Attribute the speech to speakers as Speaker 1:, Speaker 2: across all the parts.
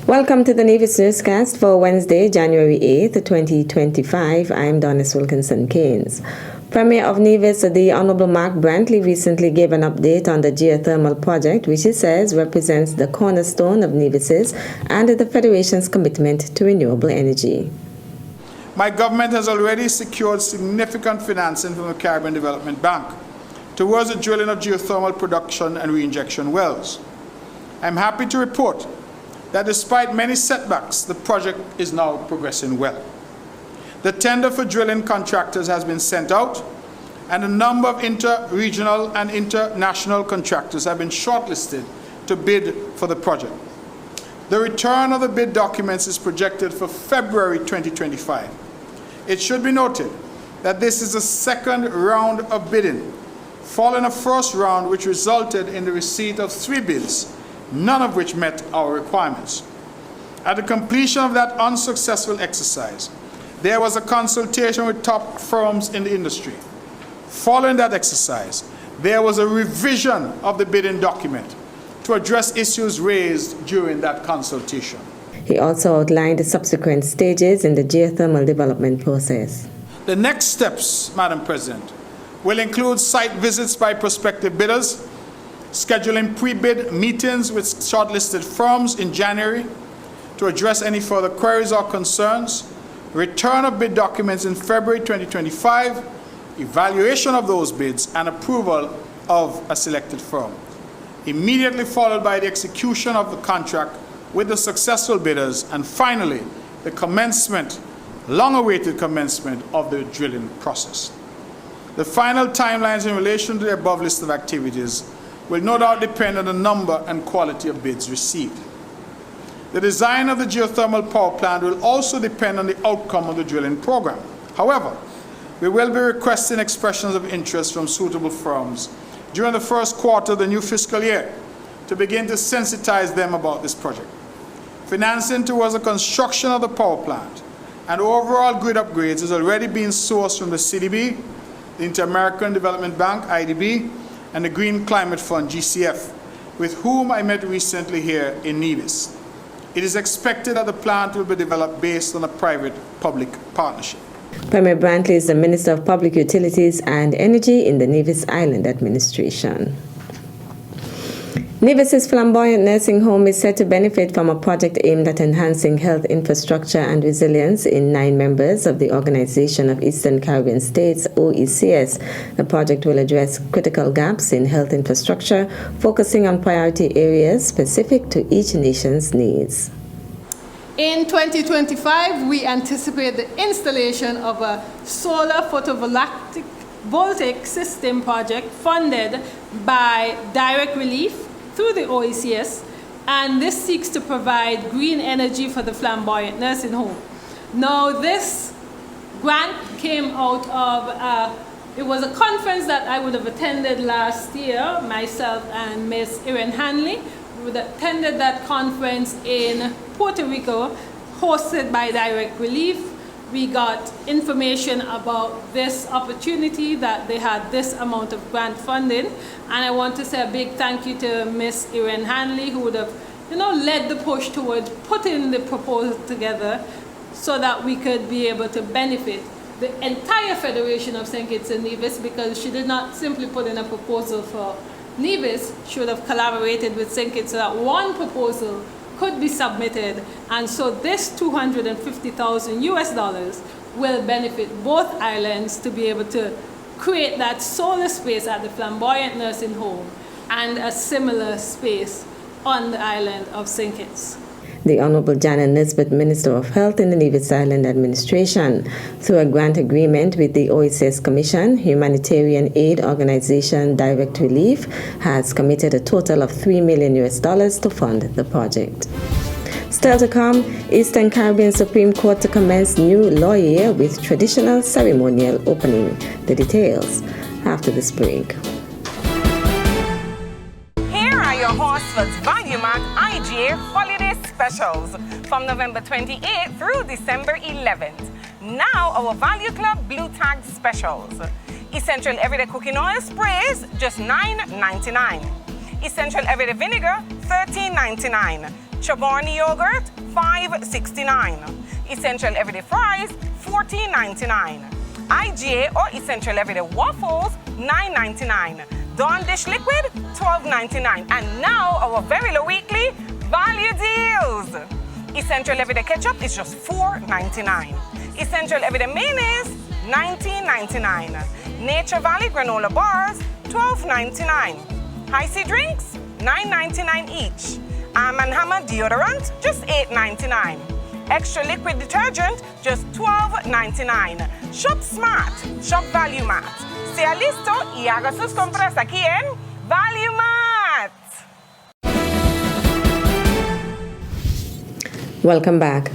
Speaker 1: Welcome to the Nevis Newscast for Wednesday, January 8th, 2025. I'm Donis Wilkinson-Keynes. Premier of Nevis, the Honorable Mark Brantley, recently gave an update on the geothermal project, which he says represents the cornerstone of Nevis's and the Federation's commitment to renewable energy.
Speaker 2: My government has already secured significant financing from the Caribbean Development Bank towards the drilling of geothermal production and reinjection wells. I'm happy to report that despite many setbacks, the project is now progressing well. The tender for drilling contractors has been sent out, and a number of inter-regional and international contractors have been shortlisted to bid for the project. The return of the bid documents is projected for February 2025. It should be noted that this is the second round of bidding, following a first round which resulted in the receipt of 3 bids, none of which met our requirements. At the completion of that unsuccessful exercise, there was a consultation with top firms in the industry. Following that exercise, there was a revision of the bidding document to address issues raised during that consultation.
Speaker 1: He also outlined the subsequent stages in the geothermal development process.
Speaker 2: The next steps, Madam President, will include site visits by prospective bidders, scheduling pre-bid meetings with shortlisted firms in January to address any further queries or concerns, return of bid documents in February 2025, evaluation of those bids, and approval of a selected firm, immediately followed by the execution of the contract with the successful bidders, and finally, the commencement, long-awaited commencement of the drilling process. The final timelines in relation to the above list of activities will no doubt depend on the number and quality of bids received. The design of the geothermal power plant will also depend on the outcome of the drilling program. However, we will be requesting expressions of interest from suitable firms during the first quarter of the new fiscal year to begin to sensitize them about this project. Financing towards the construction of the power plant and overall grid upgrades is already being sourced from the CDB, the Inter-American Development Bank, IDB, and the Green Climate Fund, GCF, with whom I met recently here in Nevis. It is expected that the plant will be developed based on a private-public partnership.
Speaker 1: Premier Brantley is the Minister of Public Utilities and Energy in the Nevis Island Administration. Nevis's Flamboyant Nursing Home is set to benefit from a project aimed at enhancing health infrastructure and resilience in 9 members of the Organization of Eastern Caribbean States, OECS. The project will address critical gaps in health infrastructure, focusing on priority areas specific to each nation's needs.
Speaker 3: In 2025, we anticipate the installation of a solar photovoltaic system project funded by direct relief through the OECS, and this seeks to provide green energy for the Flamboyant Nursing Home. Now, this grant came out of, it was a conference that I would have attended last year, myself and Ms. Erin Hanley. We attended that conference in Puerto Rico, hosted by Direct Relief. We got information about this opportunity, that they had this amount of grant funding. And I want to say a big thank you to Ms. Erin Hanley, who would have, led the push towards putting the proposal together so that we could be able to benefit the entire Federation of St. Kitts and Nevis, because she did not simply put in a proposal for Nevis. She would have collaborated with St. Kitts so that one proposal could be submitted, and so this $250,000 US will benefit both islands to be able to create that solar space at the Flamboyant Nursing Home and a similar space on the island of St. Kitts.
Speaker 1: The Honorable Janet Nisbet, Minister of Health in the Nevis Island Administration, through a grant agreement with the OECS Commission, humanitarian aid organization Direct Relief has committed a total of $3 million US to fund the project. Still to come, Eastern Caribbean Supreme Court to commence new law year with traditional ceremonial opening. The details after this break.
Speaker 4: Your Horsford's ValueMart IGA holiday specials from November 28th through December 11th. Now our Value Club Blue Tag specials. Essential Everyday Cooking Oil sprays, just $9.99. Essential Everyday Vinegar, $13.99. Chaborn yogurt, $5.69. Essential Everyday Fries, $14.99. IGA or Essential Everyday Waffles, $9.99. Dawn Dish Liquid, $12.99. And now our very low weekly value deals. Essential Everyday Ketchup is just $4.99. Essential Everyday Mayonnaise, $19.99. Nature Valley Granola Bars, $12.99. High C Drinks, $9.99 each. Arm & Hammer Deodorant, just $8.99. Extra Liquid Detergent, just $12.99. Shop Smart, Shop Value Mart. Sea listo y haga sus compras aquí en Value Mart.
Speaker 1: Welcome back.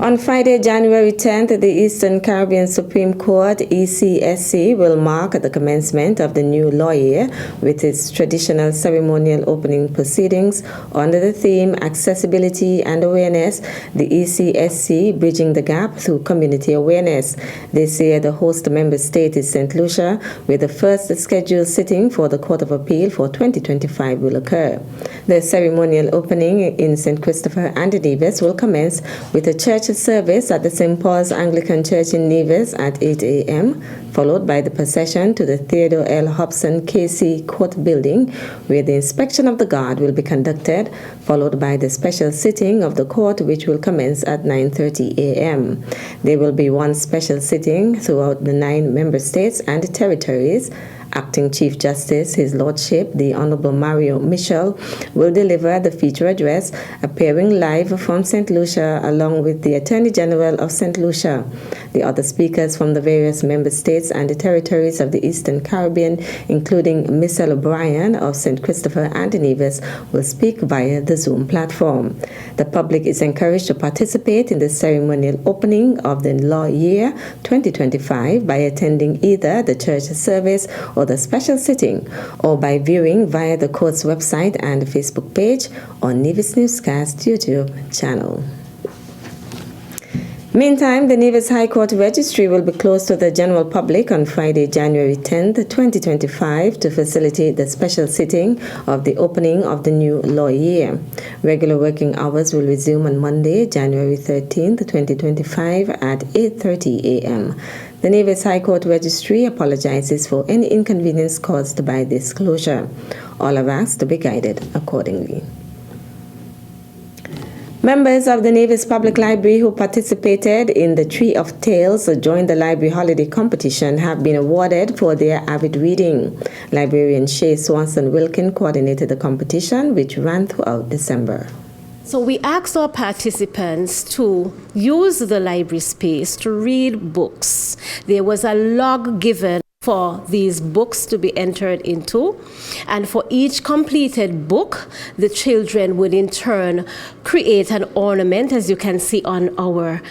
Speaker 1: On Friday, January 10th, the Eastern Caribbean Supreme Court, ECSC, will mark the commencement of the new law year with its traditional ceremonial opening proceedings under the theme Accessibility and Awareness, the ECSC Bridging the Gap Through Community Awareness. This year, the host member state is St. Lucia, where the first scheduled sitting for the Court of Appeal for 2025 will occur. The ceremonial opening in St. Christopher and Nevis will commence with a church service at the St. Paul's Anglican Church in Nevis at 8 a.m., followed by the procession to the Theodore L. Hobson KC Court Building, where the inspection of the guard will be conducted, followed by the special sitting of the court, which will commence at 9:30 a.m. There will be one special sitting throughout the 9 member states and territories. Acting Chief Justice, His Lordship, the Honorable Mario Michel, will deliver the feature address, appearing live from St. Lucia, along with the Attorney General of St. Lucia. The other speakers from the various member states and the territories of the Eastern Caribbean, including Michelle O'Brien of St. Christopher and Nevis, will speak via the Zoom platform. The public is encouraged to participate in the ceremonial opening of the law year 2025 by attending either the church service or the special sitting, or by viewing via the court's website and Facebook page or Nevis Newscast YouTube channel. Meantime, the Nevis High Court Registry will be closed to the general public on Friday, January 10, 2025, to facilitate the special sitting of the opening of the new law year. Regular working hours will resume on Monday, January 13, 2025 at 8:30 a.m. The Nevis High Court Registry apologizes for any inconvenience caused by this closure. All are asked to be guided accordingly. Members of the Nevis Public Library who participated in the Tree of Tales during the Library Holiday Competition have been awarded for their avid reading. Librarian Shay Swanson Wilkin coordinated the competition, which ran throughout December.
Speaker 5: So we asked our participants to use the library space to read books. There was a log given for these books to be entered into, and for each completed book, the children would in turn create an ornament, as you can see on our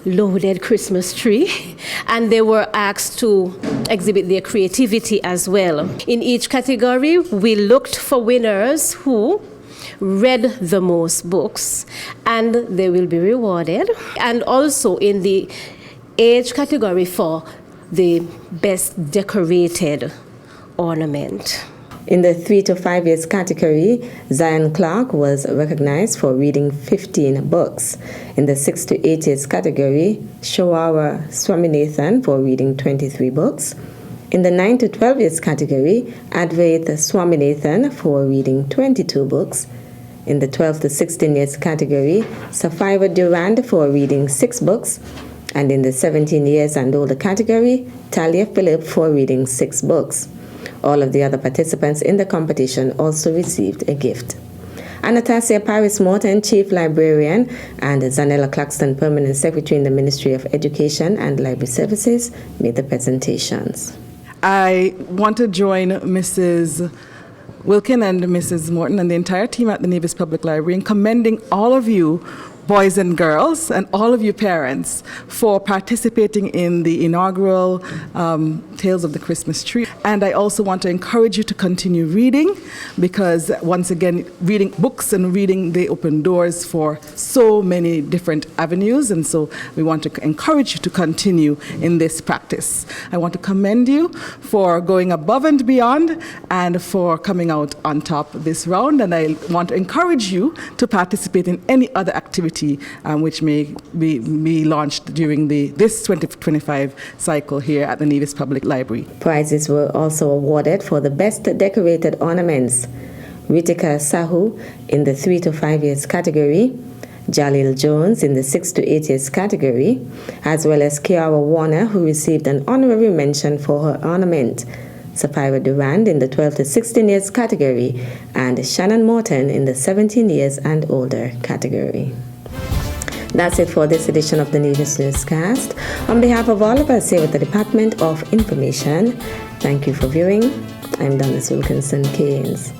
Speaker 5: loaded Christmas tree, and they were asked to exhibit their creativity as well. In each category, we looked for winners who read the most books, and they will be rewarded. And also in the age category for the best decorated ornament.
Speaker 1: In the 3 to 5 years category, Zion Clark was recognized for reading 15 books. In the 6 to 8 years category, Showawa Swaminathan for reading 23 books. In the 9 to 12 years category, Advait Swaminathan for reading 22 books. In the 12 to 16 years category, Sapphira Durand for reading 6 books. And in the 17 years and older category, Talia Phillip for reading 6 books. All of the other participants in the competition also received a gift. Anastasia Paris Morton, Chief Librarian, and Zanella Claxton, Permanent Secretary in the Ministry of Education and Library Services, made the presentations.
Speaker 6: I want to join Mrs. Wilkin and Mrs. Morton and the entire team at the Nevis Public Library in commending all of you, boys and girls and all of you parents for participating in the inaugural Tales of the Christmas Tree. And I also want to encourage you to continue reading, because once again, reading books and reading, they open doors for so many different avenues. And so we want to encourage you to continue in this practice. I want to commend you for going above and beyond and for coming out on top this round. And I want to encourage you to participate in any other activity which may be launched during this 2025 cycle here at the Nevis Public Library.
Speaker 1: Prizes were also awarded for the best decorated ornaments. Ritika Sahu in the 3 to 5 years category, Jalil Jones in the 6 to 8 years category, as well as Kiara Warner, who received an honorary mention for her ornament, Sapphira Durand in the 12 to 16 years category, and Shannon Morton in the 17 years and older category. That's it for this edition of the Nevis Newscast. On behalf of all of us here at the Department of Information, thank you for viewing. I'm Donis Wilkinson Keynes.